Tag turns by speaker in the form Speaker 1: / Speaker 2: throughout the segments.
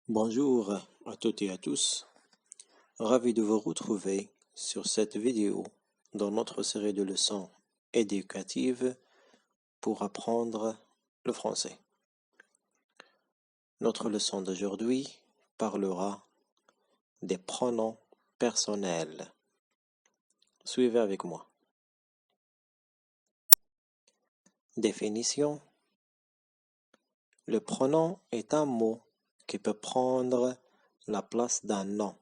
Speaker 1: Bonjour à toutes et à tous, ravi de vous retrouver sur cette vidéo dans notre série de leçons éducatives pour apprendre le français. Notre leçon d'aujourd'hui parlera des pronoms personnels. Suivez avec moi. Définition. Le pronom est un mot qui peut prendre la place d'un nom,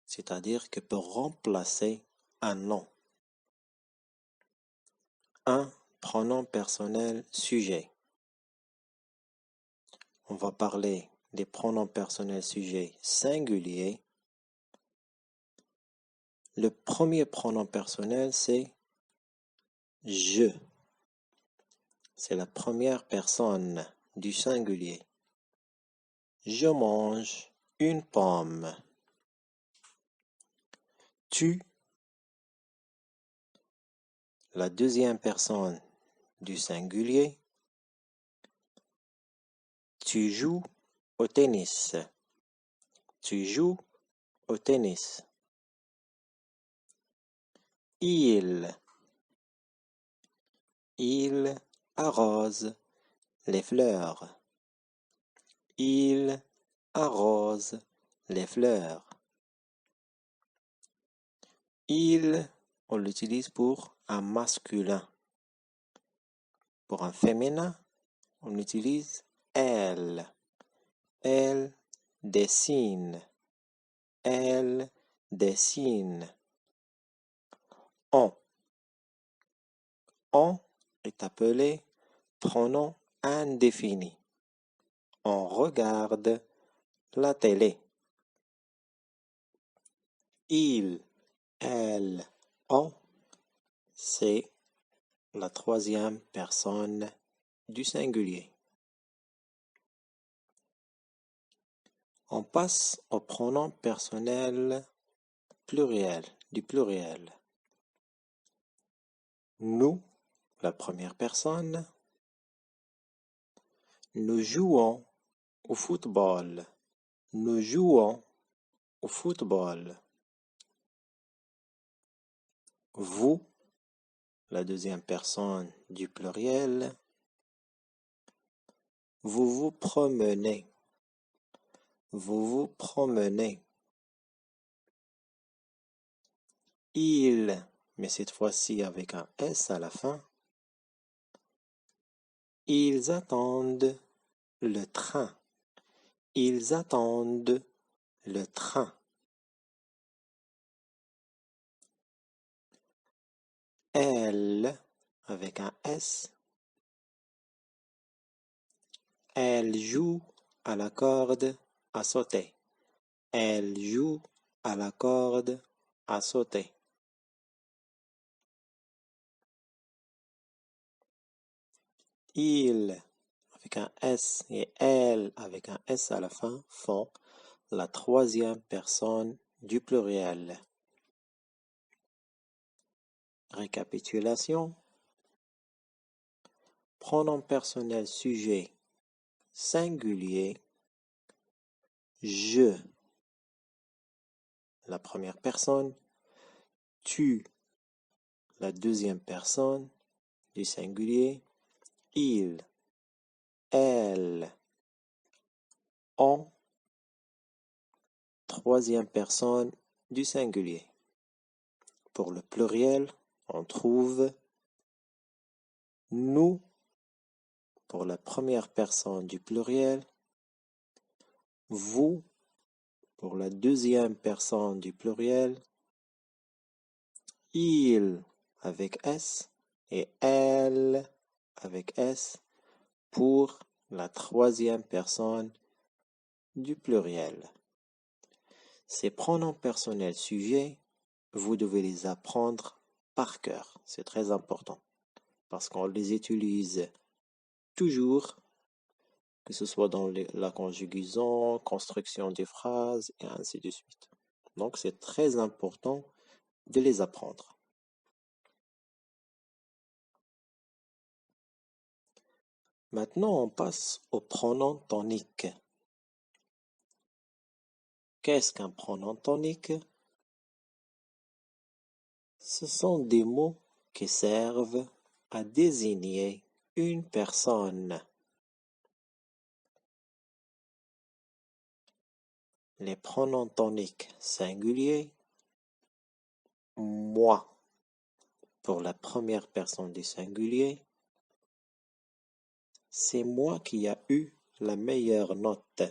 Speaker 1: c'est-à-dire qui peut remplacer un nom. Un pronom personnel sujet. On va parler des pronoms personnels sujets singuliers. Le premier pronom personnel, c'est je. C'est la première personne du singulier. Je mange une pomme. Tu. La deuxième personne du singulier. Tu joues au tennis. Tu joues au tennis. Il arrose les fleurs. Il arrose les fleurs. Il, on l'utilise pour un masculin. Pour un féminin, on utilise elle. Elle dessine. Elle dessine. On. On est appelé pronom indéfini. On regarde la télé. Il, elle, on, c'est la troisième personne du singulier. On passe au pronom personnel pluriel, du pluriel. Nous, la première personne. Nous jouons au football. Nous jouons au football. Vous, la deuxième personne du pluriel. Vous vous promenez. Vous vous promenez. Ils, mais cette fois-ci avec un S à la fin. Ils attendent le train. Ils attendent le train. Elle, avec un S. Elle joue à la corde à sauter. Elle joue à la corde à sauter. Il, avec un S et elle, avec un S à la fin, font la troisième personne du pluriel. Récapitulation. Pronom personnel sujet singulier. Je, la première personne. Tu, la deuxième personne du singulier. Il, elle, on, troisième personne du singulier. Pour le pluriel, on trouve nous pour la première personne du pluriel, vous pour la deuxième personne du pluriel, il avec S et elle avec S pour la troisième personne du pluriel. Ces pronoms personnels sujets, vous devez les apprendre par cœur. C'est très important parce qu'on les utilise toujours, que ce soit dans la conjugaison, construction des phrases et ainsi de suite. Donc c'est très important de les apprendre. Maintenant, on passe au pronom tonique. Qu'est-ce qu'un pronom tonique? Ce sont des mots qui servent à désigner une personne. Les pronoms toniques singuliers, moi pour la première personne du singulier, c'est moi qui a eu la meilleure note.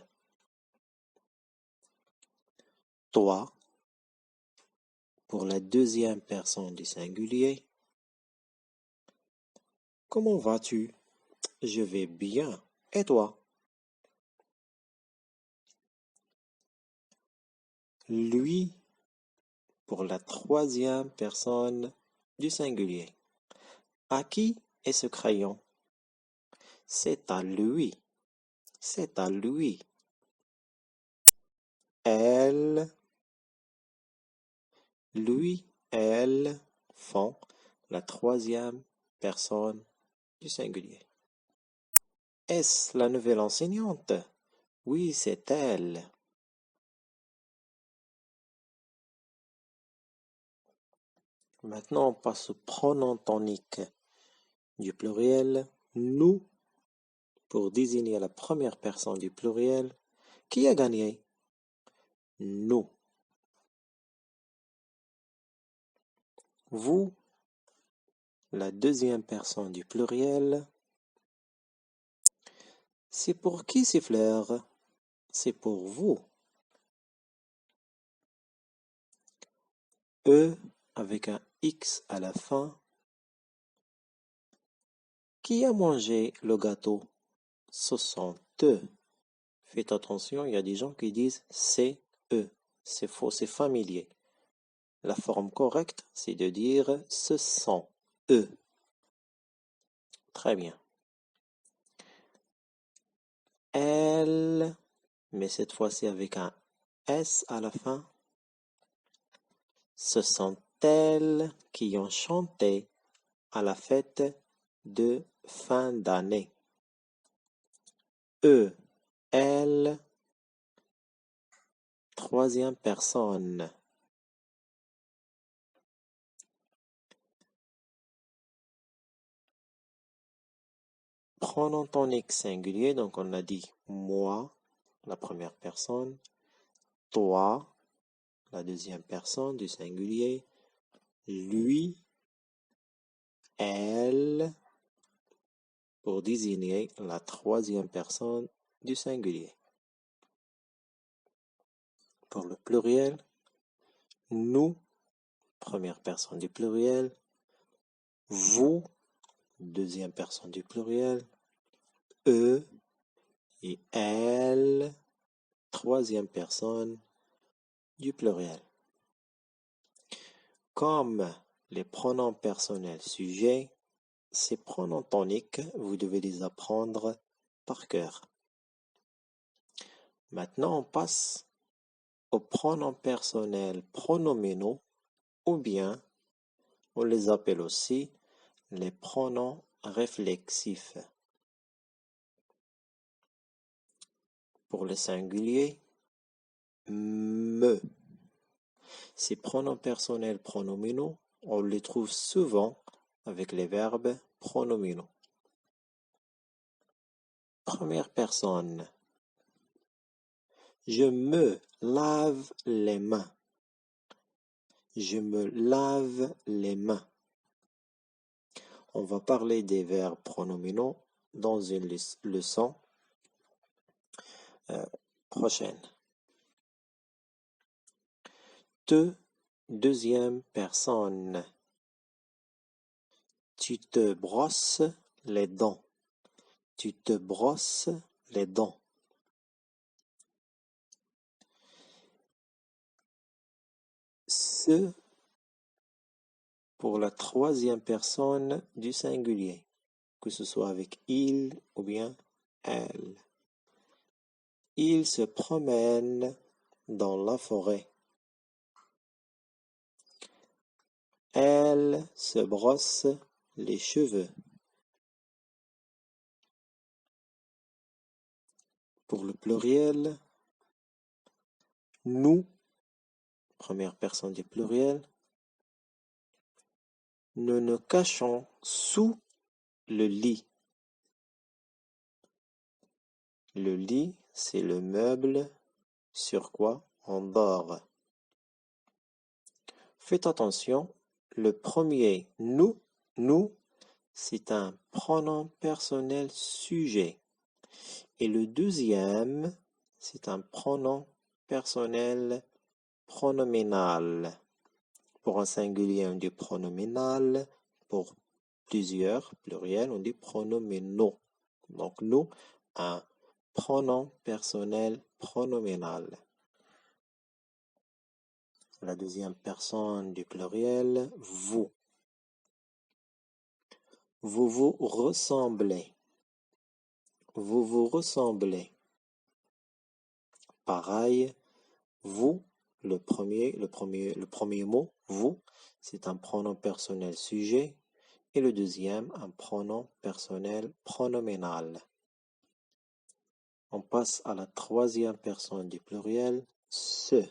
Speaker 1: Toi pour la deuxième personne du singulier, comment vas-tu? Je vais bien. Et toi? Lui pour la troisième personne du singulier. À qui est ce crayon? C'est à lui. C'est à lui. Elle, lui, elle font la troisième personne du singulier. Est-ce la nouvelle enseignante? Oui, c'est elle. Maintenant, on passe au pronom tonique du pluriel nous pour désigner la première personne du pluriel. Qui a gagné? Nous. Vous, la deuxième personne du pluriel. C'est pour qui ces fleurs? C'est pour vous. Eux avec un X à la fin. Qui a mangé le gâteau? Ce sont eux. Faites attention, il y a des gens qui disent c'est eux. C'est faux, c'est familier. La forme correcte, c'est de dire ce sont eux. Très bien. Elle, mais cette fois-ci avec un S à la fin. Ce sont elles qui ont chanté à la fête de fin d'année. Eux, elle, troisième personne. Pronom tonique singulier, donc on a dit moi, la première personne, toi, la deuxième personne du singulier, lui, elle, pour désigner la troisième personne du singulier. Pour le pluriel, nous, première personne du pluriel, vous, deuxième personne du pluriel, eux et elle, troisième personne du pluriel. Comme les pronoms personnels sujets, ces pronoms toniques, vous devez les apprendre par cœur. Maintenant, on passe aux pronoms personnels pronominaux ou bien on les appelle aussi les pronoms réflexifs. Pour le singulier, me. Ces pronoms personnels pronominaux, on les trouve souvent avec les verbes pronominaux. Première personne. Je me lave les mains. Je me lave les mains. On va parler des verbes pronominaux dans une leçon prochaine. Te, deuxième personne. Tu te brosses les dents. Tu te brosses les dents. Ce pour la troisième personne du singulier, que ce soit avec il ou bien elle. Il se promène dans la forêt. Elle se brosse les cheveux. Pour le pluriel, nous, première personne du pluriel, nous nous cachons sous le lit. Le lit, c'est le meuble sur quoi on dort. Faites attention, le premier nous, c'est un pronom personnel sujet. Et le deuxième, c'est un pronom personnel pronominal. Pour un singulier, on dit pronominal. Pour plusieurs pluriels, on dit pronominaux. Donc, nous, un pronom personnel pronominal. La deuxième personne du pluriel, vous. Vous vous ressemblez. Vous vous ressemblez. Pareil, vous, le premier mot, vous, c'est un pronom personnel sujet. Et le deuxième, un pronom personnel pronominal. On passe à la troisième personne du pluriel, ce.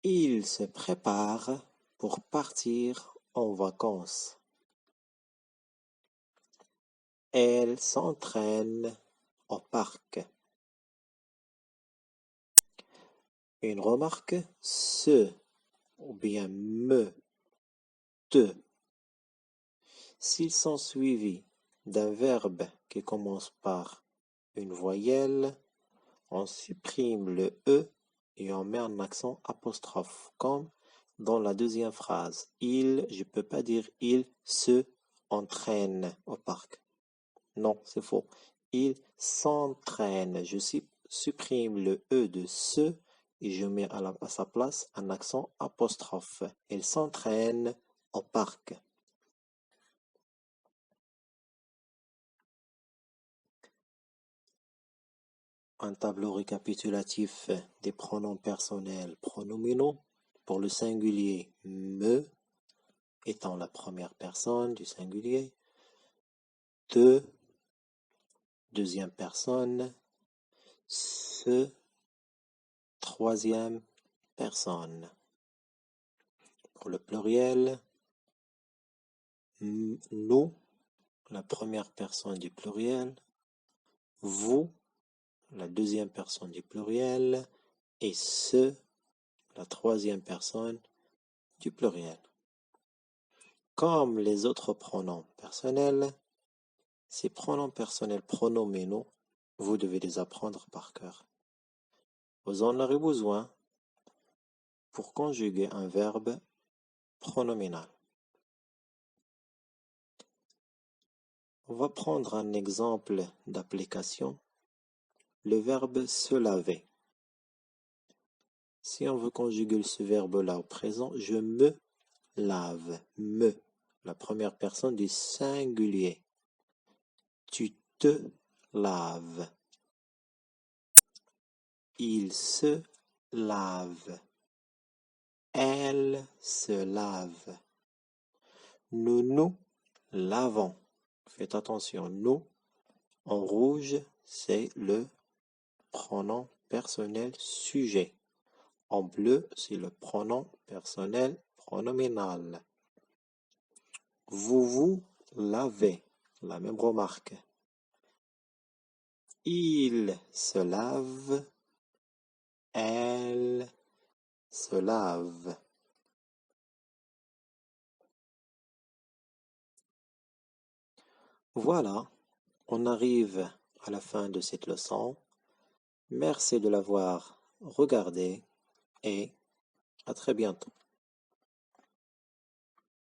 Speaker 1: Il se prépare pour partir en vacances. Elle s'entraîne au parc. Une remarque, ce ou bien me, te. S'ils sont suivis d'un verbe qui commence par une voyelle, on supprime le E et on met un accent apostrophe, comme dans la deuxième phrase. Je peux pas dire il se entraîne au parc. Non, c'est faux. Il s'entraîne. Je supprime le E de ce et je mets à sa place un accent apostrophe. Il s'entraîne au parc. Un tableau récapitulatif des pronoms personnels pronominaux. Pour le singulier, me étant la première personne du singulier. Te, deuxième personne. Ce, troisième personne. Pour le pluriel, nous, la première personne du pluriel. Vous, la deuxième personne du pluriel. Et ce, la troisième personne du pluriel. Comme les autres pronoms personnels, ces pronoms personnels pronominaux, vous devez les apprendre par cœur. Vous en aurez besoin pour conjuguer un verbe pronominal. On va prendre un exemple d'application. Le verbe se laver. Si on veut conjuguer ce verbe-là au présent, je me lave. Me, la première personne du singulier. Tu te laves. Il se lave. Elle se lave. Nous nous lavons. Faites attention, nous, en rouge, c'est le pronom personnel sujet. En bleu, c'est le pronom personnel pronominal. Vous vous lavez. La même remarque. Il se lave. Elle se lave. Voilà, on arrive à la fin de cette leçon. Merci de l'avoir regardé et à très bientôt.